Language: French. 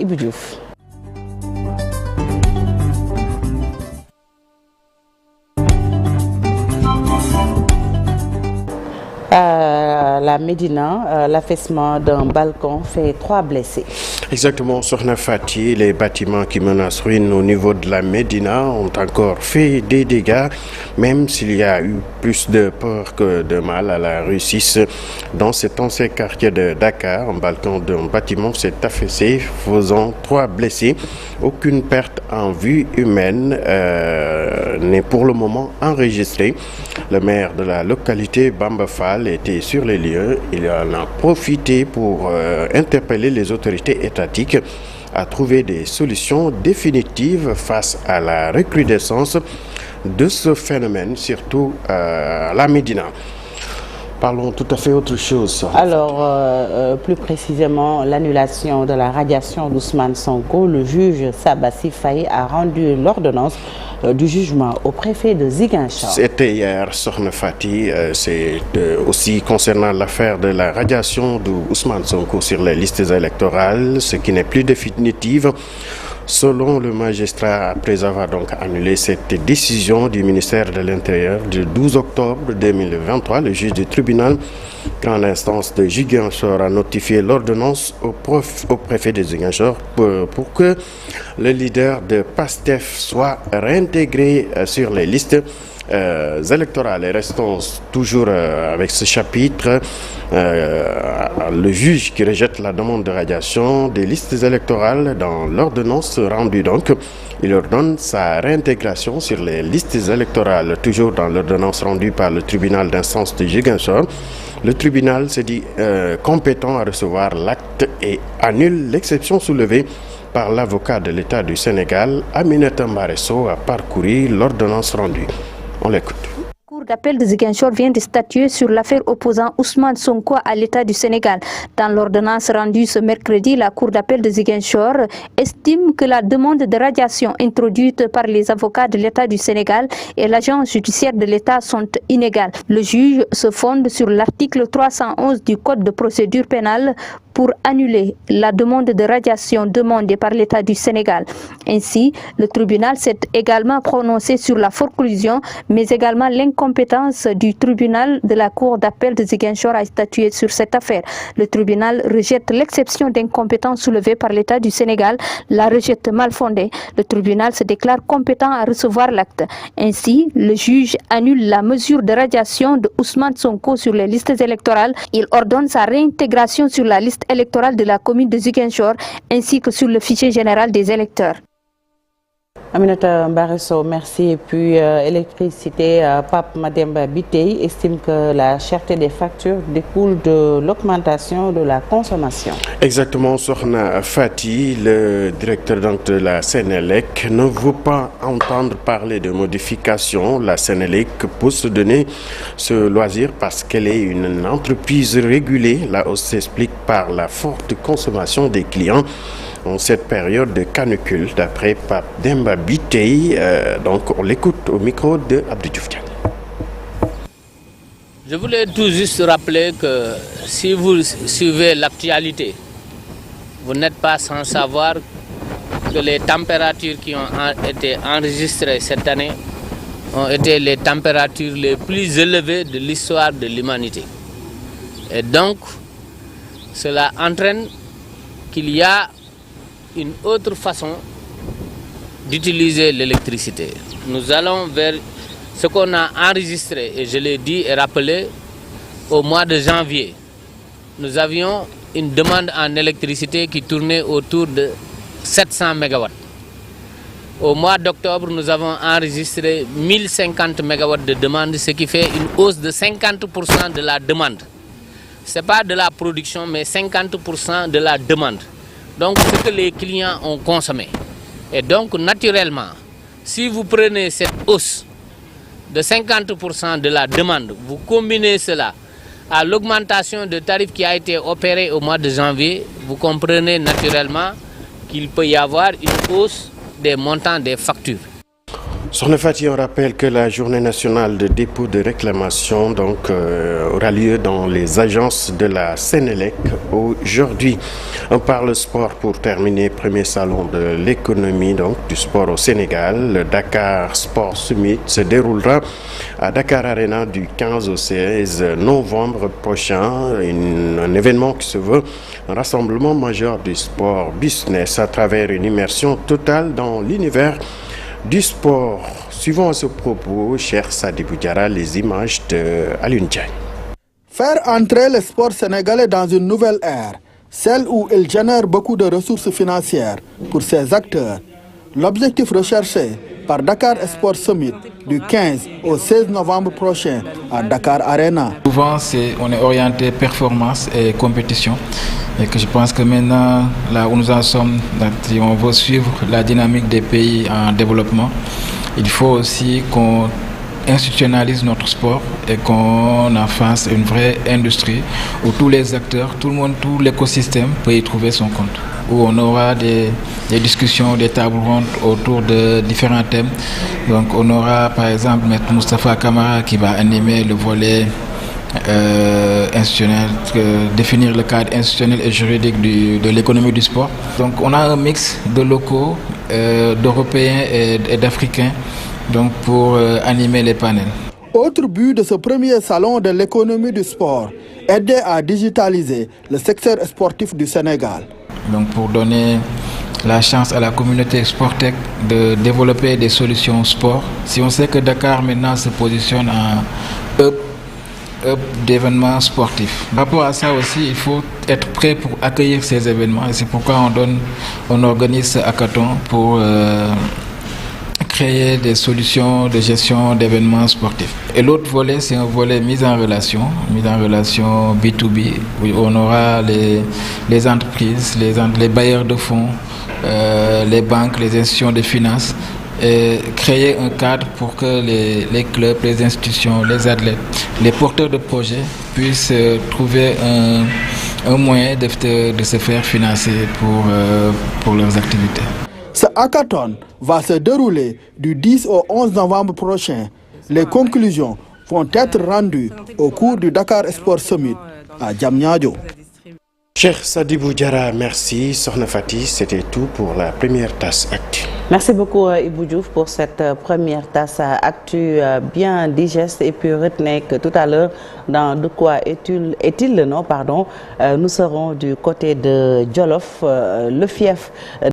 Ibou Diouf. La Médina, l'affaissement d'un balcon fait 3 blessés. Exactement, Sokhna Fati, les bâtiments qui menacent ruine au niveau de la Médina ont encore fait des dégâts, même s'il y a eu plus de peur que de mal à la rue 6. Dans cet ancien quartier de Dakar, un balcon d'un bâtiment s'est affaissé, faisant 3 blessés. Aucune perte en vue humaine n'est pour le moment enregistrée. Le maire de la localité, Bamba Fall, était sur les lieux. Il en a profité pour interpeller les autorités étatiques à trouver des solutions définitives face à la recrudescence de ce phénomène, surtout à la Médina. Parlons tout à fait autre chose. Alors, plus précisément, l'annulation de la radiation d'Ousmane Sonko. Le juge Sabassi Faye a rendu l'ordonnance du jugement au préfet de Ziguinchor. C'était hier, Sokhna Fati. C'est aussi concernant l'affaire de la radiation d'Ousmane Sonko sur les listes électorales, ce qui n'est plus définitif. Selon le magistrat, après avoir donc annulé cette décision du ministère de l'Intérieur du 12 octobre 2023, le juge du tribunal grande instance de Ziguinchor a notifié l'ordonnance au préfet de Ziguinchor pour que le leader de PASTEF soit réintégré sur les listes électorales. Et restons toujours avec ce chapitre. Le juge qui rejette la demande de radiation des listes électorales dans l'ordonnance rendue donc, il ordonne sa réintégration sur les listes électorales. Toujours dans l'ordonnance rendue par le tribunal d'instance de Ziguinchor, le tribunal se dit compétent à recevoir l'acte et annule l'exception soulevée par l'avocat de l'État du Sénégal. Aminata Mbaresso a parcouru l'ordonnance rendue. On l'écoute. La Cour d'appel de Ziguinchor vient de statuer sur l'affaire opposant Ousmane Sonko à l'État du Sénégal. Dans l'ordonnance rendue ce mercredi, la Cour d'appel de Ziguinchor estime que la demande de radiation introduite par les avocats de l'État du Sénégal et l'agent judiciaire de l'État sont inégales. Le juge se fonde sur l'article 311 du Code de procédure pénale pour annuler la demande de radiation demandée par l'État du Sénégal. Ainsi, le tribunal s'est également prononcé sur la forclusion, mais également l'incompétence du tribunal de la Cour d'appel de Ziguinchor à statuer sur cette affaire. Le tribunal rejette l'exception d'incompétence soulevée par l'État du Sénégal, la rejette mal fondée. Le tribunal se déclare compétent à recevoir l'acte. Ainsi, le juge annule la mesure de radiation de Ousmane Sonko sur les listes électorales. Il ordonne sa réintégration sur la liste électorale de la commune de Ziguinchor ainsi que sur le fichier général des électeurs. Aminata Mbaresso, merci. Et puis, électricité, Pape Mademba Bitey estime que la cherté des factures découle de l'augmentation de la consommation. Exactement, Sokhna Fati, le directeur de la Sénélec, ne veut pas entendre parler de modification. La Sénélec peut se donner ce loisir parce qu'elle est une entreprise régulée. La hausse s'explique par la forte consommation des clients en cette période de canicule, d'après Pape Demba Bitey. Donc on l'écoute au micro de Abdou Diouf. Je voulais tout juste rappeler que si vous suivez l'actualité, vous n'êtes pas sans savoir que les températures qui ont été enregistrées cette année ont été les températures les plus élevées de l'histoire de l'humanité. Et donc, cela entraîne qu'il y a une autre façon d'utiliser l'électricité. Nous allons vers ce qu'on a enregistré, et je l'ai dit et rappelé, au mois de janvier. Nous avions une demande en électricité qui tournait autour de 700 MW. Au mois d'octobre, nous avons enregistré 1050 MW de demande, ce qui fait une hausse de 50% de la demande. Ce n'est pas de la production, mais 50% de la demande. Donc, ce que les clients ont consommé. Et donc, naturellement, si vous prenez cette hausse de 50% de la demande, vous combinez cela à l'augmentation de tarifs qui a été opérée au mois de janvier, vous comprenez naturellement qu'il peut y avoir une hausse des montants des factures. Sokhna Fati, on rappelle que la journée nationale de dépôt de réclamation aura lieu dans les agences de la Sénélec aujourd'hui. On parle sport pour terminer. Premier salon de l'économie du sport au Sénégal. Le Dakar Sport Summit se déroulera à Dakar Arena du 15 au 16 novembre prochain. Un événement qui se veut un rassemblement majeur du sport business à travers une immersion totale dans l'univers du sport. Suivant à ce propos, cher Sadibou Diarra, les images de Alioune Diagne. Faire entrer le sport sénégalais dans une nouvelle ère, celle où il génère beaucoup de ressources financières pour ses acteurs. L'objectif recherché par Dakar Sport Summit du 15 au 16 novembre prochain à Dakar Arena. Souvent, on est orienté performance et compétition. Et que je pense que maintenant, là où nous en sommes, si on veut suivre la dynamique des pays en développement, il faut aussi qu'on institutionnalise notre sport et qu'on en fasse une vraie industrie où tous les acteurs, tout le monde, tout l'écosystème peut y trouver son compte. Où on aura des discussions, des tables rondes autour de différents thèmes. Donc on aura par exemple M. Moustapha Kamara qui va animer le volet institutionnel, définir le cadre institutionnel et juridique de l'économie du sport. Donc on a un mix de locaux, d'Européens et d'Africains pour animer les panels. Autre but de ce premier salon de l'économie du sport, aider à digitaliser le secteur sportif du Sénégal. Donc pour donner la chance à la communauté Sportec de développer des solutions sport. Si on sait que Dakar maintenant se positionne en hub d'événements sportifs. Par rapport à ça aussi, il faut être prêt pour accueillir ces événements. Et c'est pourquoi on organise ce hackathon pour créer des solutions de gestion d'événements sportifs. Et l'autre volet, c'est un volet mise en relation B2B, où on aura les entreprises, les bailleurs de fonds, les banques, les institutions de finances, et créer un cadre pour que les clubs, les institutions, les athlètes, les porteurs de projets puissent trouver un moyen de se faire financer pour leurs activités. Ce hackathon va se dérouler du 10 au 11 novembre prochain. Les conclusions vont être rendues au cours du Dakar Sport Summit à Diamniadio. Cher Sadibou Diarra, merci. Sokhna Fati, c'était tout pour la première tasse Actu. Merci beaucoup Ibou Diouf pour cette première tasse Actu bien digeste, et puis retenez que tout à l'heure, dans De quoi est-il le nom, nous serons du côté de Djolof, le fief